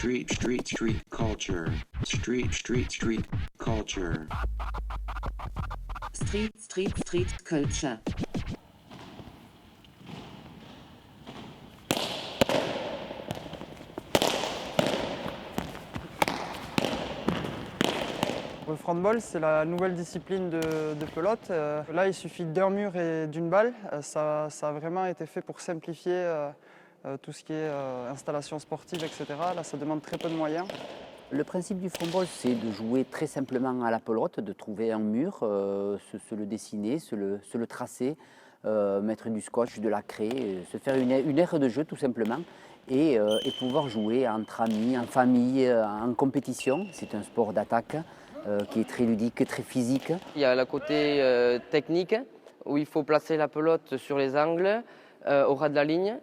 Street culture. Street culture. Street culture. Le frontball, c'est la nouvelle discipline de pelote. Là, il suffit d'un mur et d'une balle. Ça a vraiment été fait pour simplifier tout ce qui est installation sportive, etc. Là, ça demande très peu de moyens. Le principe du frontball, c'est de jouer très simplement à la pelote, de trouver un mur, se le dessiner, se le tracer, mettre du scotch, de la craie, se faire une aire de jeu tout simplement et pouvoir jouer entre amis, en famille, en compétition. C'est un sport d'attaque qui est très ludique, très physique. Il y a le côté technique où il faut placer la pelote sur les angles, au ras de la ligne.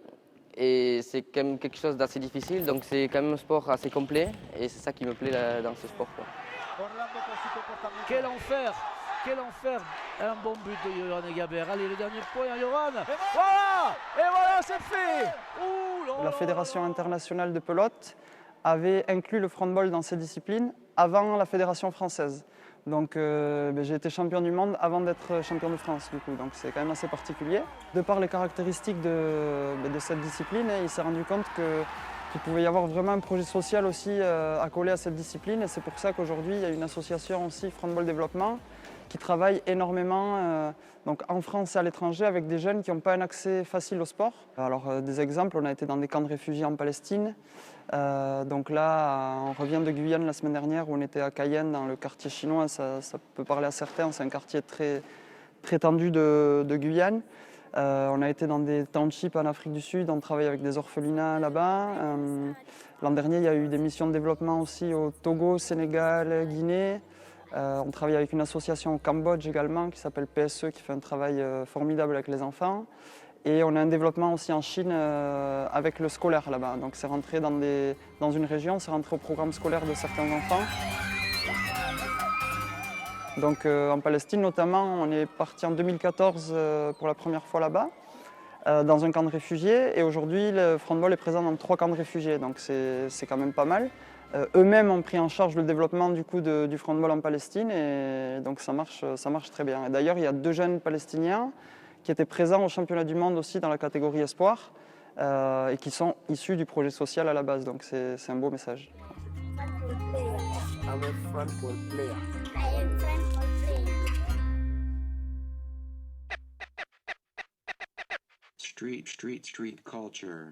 Et c'est quand même quelque chose d'assez difficile, donc c'est quand même un sport assez complet et c'est ça qui me plaît dans ce sport, quoi. Quel enfer, un bon but de Johan Egabert. Allez, le dernier point, Johan. Et voilà, c'est fait. La Fédération internationale de pelote avait inclus le frontball dans ses disciplines avant la Fédération française. Donc j'ai été champion du monde avant d'être champion de France du coup, donc c'est quand même assez particulier. De par les caractéristiques de cette discipline, il s'est rendu compte qu'il pouvait y avoir vraiment un projet social aussi accolé à cette discipline et c'est pour ça qu'aujourd'hui il y a une association aussi Frontball Développement qui travaille énormément donc en France et à l'étranger avec des jeunes qui n'ont pas un accès facile au sport. Alors des exemples, on a été dans des camps de réfugiés en Palestine. Donc là, on revient de Guyane la semaine dernière où on était à Cayenne dans le quartier chinois, ça peut parler à certains, c'est un quartier très, très tendu de Guyane. On a été dans des townships en Afrique du Sud, on travaille avec des orphelinats là-bas. L'an dernier, il y a eu des missions de développement aussi au Togo, Sénégal, Guinée. On travaille avec une association au Cambodge également qui s'appelle PSE qui fait un travail formidable avec les enfants. Et on a un développement aussi en Chine avec le scolaire là-bas. Donc c'est rentré dans une région, c'est rentré au programme scolaire de certains enfants. Donc en Palestine notamment, on est parti en 2014 pour la première fois là-bas, dans un camp de réfugiés. Et aujourd'hui, le frontball est présent dans 3 camps de réfugiés, donc c'est quand même pas mal. Eux-mêmes ont pris en charge le développement du frontball en Palestine et donc ça marche très bien. D'ailleurs, il y a 2 jeunes Palestiniens qui étaient présents au championnat du monde aussi dans la catégorie espoir et qui sont issus du projet social à la base. Donc c'est un beau message. Street culture.